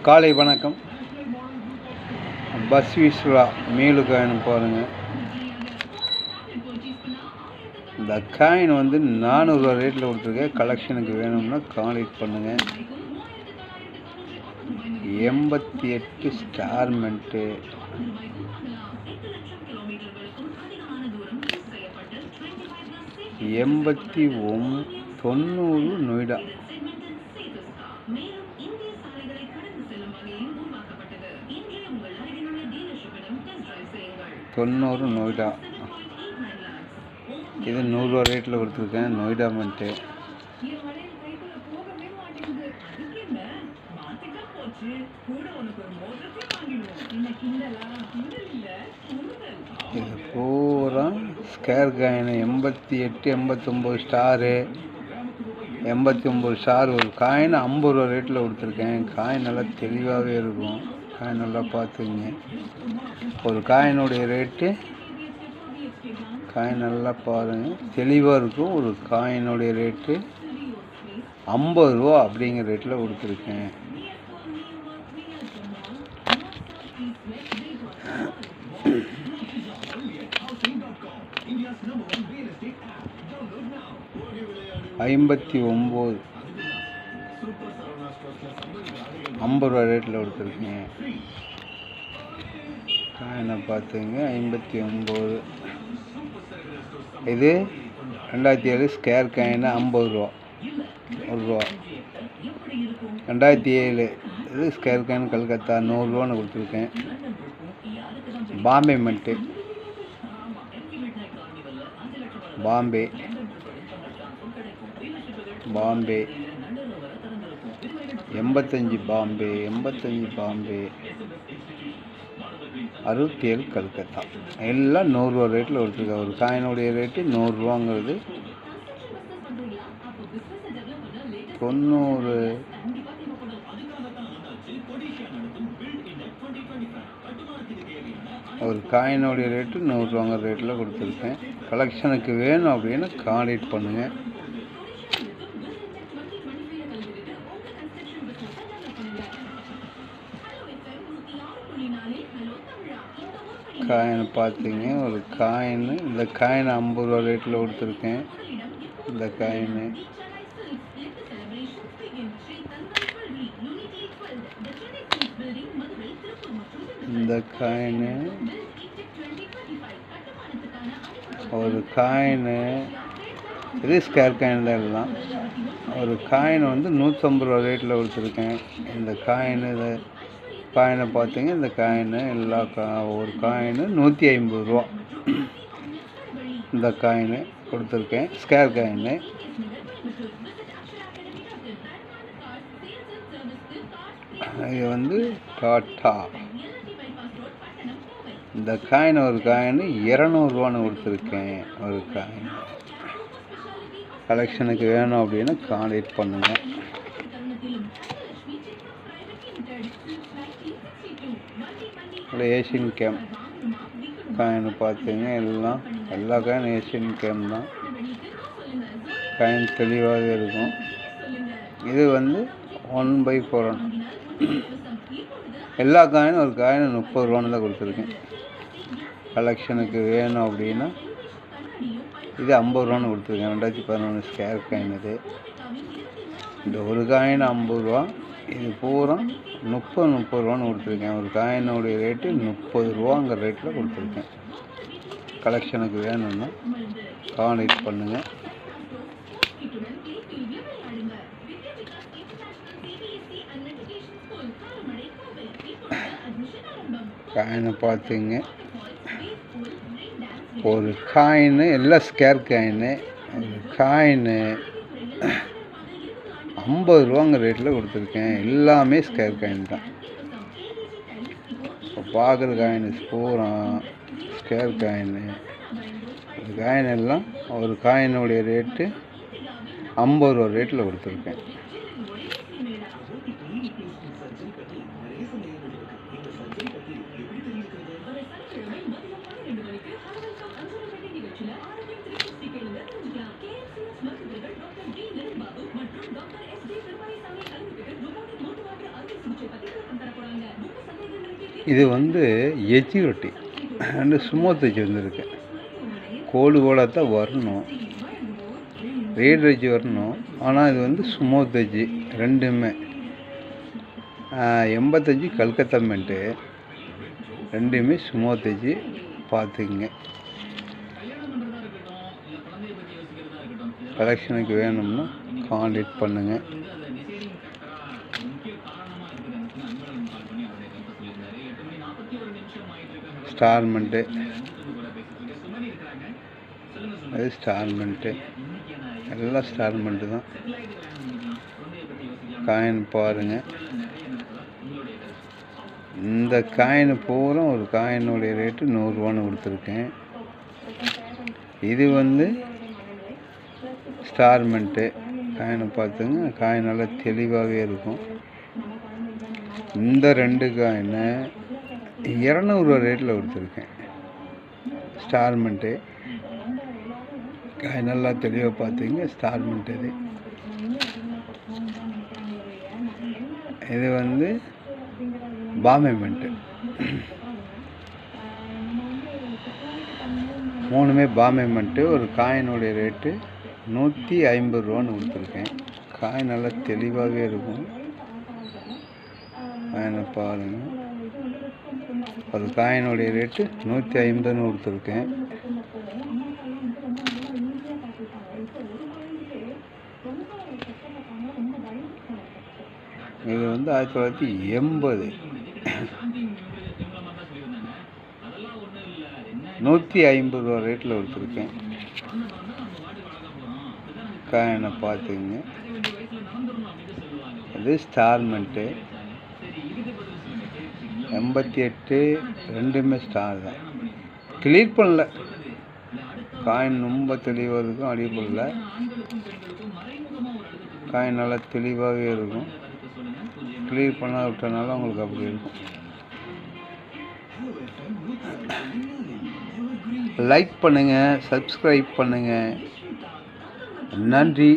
காலை வணக்கம். Bus Vishwa meal coin பாருங்கள். இந்த காயின் வந்து 400 ரூபா ரேட்டில் கொடுத்துருக்கேன். கலெக்ஷனுக்கு வேணும்னா கான்டாக்ட் பண்ணுங்கள். 88 ஸ்டார்மெண்ட்டு, 90 நொய்டா, 90 நொய்டா. இது 100 ரூபா ரேட்டில் கொடுத்துருக்கேன். நொய்டா மெண்ட்டு. இது பூரா ஸ்கேர் காயின் 88, 89 ஸ்டாரு, 89 ஸ்டார். ஒரு காயின் 50 ரூபா ரேட்டில் கொடுத்துருக்கேன். காயின் நல்லா தெளிவாகவே இருக்கும். காயின் நல்லா பார்த்துங்க. ஒரு காயினுடைய ரேட்டு, காயின் நல்லா பாருங்கள், தெளிவாக இருக்கும். ஒரு காயினுடைய ரேட்டு 50 ரூபா அப்படிங்கிற ரேட்டில் கொடுத்துருக்கேன். $59 50 ரூபா ரேட்டில் கொடுத்துருக்கேன். காயினை பார்த்துங்க. 59. இது 2007 ஸ்கேர் காயின் 50 ரூபா, 1 ரூபா. 2007 இது ஸ்கேர் காயின் கல்கத்தா 100 ரூபான்னு கொடுத்துருக்கேன். பாம்பே மெண்ட்டு, பாம்பே 85 பாம்பே, 67 கல்கத்தா. எல்லாம் 100 ரூபா ரேட்டில் கொடுத்துருக்கேன். ஒரு காயினுடைய ரேட்டு 100 ரூபாங்கிறது. 90 ஒரு காயினுடைய ரேட்டு 100 ரூபாங்கிற ரேட்டில் கொடுத்துருக்கேன். கலெக்ஷனுக்கு வேணும் அப்படின்னு கான்டாக்ட் பண்ணுங்கள். காயின் பார்த்தீங்க. ஒரு காயின், இந்த காயின் 50 ரூபா ரேட்டில் கொடுத்துருக்கேன். இந்த காயின் ஒரு காயின், இது ஸ்கேர் காயின் தான் எல்லாம். ஒரு காயின் வந்து 150 ரூபா ரேட்டில் கொடுத்துருக்கேன். இந்த காயின், இதை காயினை பார்த்தீங்க. இந்த காயின் எல்லா ஒரு காயின் 150 ரூபா. இந்த காயின் கொடுத்துருக்கேன். Square coin. இது வந்து டாட்டா. இந்த காயின், ஒரு காயின் 200 ரூபான்னு கொடுத்துருக்கேன். ஒரு காயின் கலெக்ஷனுக்கு வேணும் அப்படின்னு கான்டாக்ட் பண்ணுங்கள். ஏஷியன் கேம் காயின் பார்த்துங்க. எல்லா காயின் ஏஷியன் கேம் தான். காயின் தெளிவாக இருக்கும். இது வந்து 1/4. எல்லா காயினும், ஒரு காயின் 30 ரூபான்னு தான் கொடுத்துருக்கேன். கலெக்ஷனுக்கு வேணும் அப்படின்னா இது 50 ரூபான்னு கொடுத்துருக்கேன். 2011 ஸ்கேர் காயின். இது இந்த ஒரு காயின் 50 ரூபா. இது பூரா 30 ரூபான்னு கொடுத்துருக்கேன். ஒரு காயினுடைய ரேட்டு 30 ரூபாங்கிற ரேட்டில் கொடுத்துருக்கேன். கலெக்ஷனுக்கு வேணும்னா கான்டாக்ட் பண்ணுங்கள். காயினை பார்த்துங்க. ஒரு காயின், எல்லாம் ஸ்கேர் காயின். ஒரு காயின் 50 ரூபாங்கிற ரேட்டில் கொடுத்துருக்கேன். எல்லாமே ஸ்கேர் காயின் தான். இப்போ பார்க்குற காயின் பூரா ஸ்கேர் காயின். ஒரு காயின் எல்லாம், ஒரு காயினுடைய ரேட்டு 50 ரூபா ரேட்டில் கொடுத்துருக்கேன். மற்றும் டாக்டர் எஸ் டி திருமலை சாமி கலந்து ரோபோட்டிக் மூட்டுவாட்டு அறுவை சிகிச்சை பற்றி இது வந்து எஜ்ஜி ரொட்டி அண்டு ஸ்மூத் எஜ்ஜி வந்துருக்கு. கோடு தான் வரணும், ரேட் எஜ்ஜி வரணும். ஆனால் இது வந்து ஸ்மூத் எஜ்ஜி ரெண்டுமே. 85 கல்கத்தா மெண்ட்டு, ரெண்டுமே ஸ்மூத் எஜ்ஜி பார்த்துக்குங்க. கலெக்ஷனுக்கு வேணும்னா கான்டாக்ட் பண்ணுங்கள். ஸ்டார்மெண்ட்டு, அது ஸ்டார்மெண்ட்டு, எல்லாம் ஸ்டார்மெண்ட்டு தான். காயின் பாருங்கள். இந்த காயின் பூரா ஒரு காயினுடைய ரேட்டு 100 ரூபான்னு கொடுத்துருக்கேன். இது வந்து ஸ்டார்மெண்ட்டு காயினை பார்த்துங்க. காயின் நல்லா தெளிவாகவே இருக்கும். இந்த 2 காயினை 200 ரூபா ரேட்டில் கொடுத்துருக்கேன். ஸ்டார்மெண்ட்டு காயின் நல்லா தெளிவாக பார்த்துங்க. ஸ்டார்மெண்ட் இது வந்து பாம்பே மெண்ட்டு. 3மே பாம்பே மெண்ட்டு. ஒரு காயினுடைய ரேட்டு 150 ரூபான்னு கொடுத்துருக்கேன். காயின் நல்லா தெளிவாகவே இருக்கும். காயினை பாருங்கள். ஒரு காயினுடைய ரேட்டு 150ன்னு கொடுத்துருக்கேன். இது வந்து 1980 150 ரூபா ரேட்டில் கொடுத்துருக்கேன். காயினை பார்த்துங்க. அது ஸ்டார்மெண்ட்டு 88, ரெண்டுமே ஸ்டார் தான். கிளியர் பண்ணல, காயின் ரொம்ப தெளிவாக இருக்கும். அடிப்படல காயின் நல்லா தெளிவாகவே இருக்கும். கிளியர் பண்ணாத விட்டனால உங்களுக்கு அப்படி இருக்கும். லைக் பண்ணுங்கள், சப்ஸ்கிரைப் பண்ணுங்கள். நன்றி.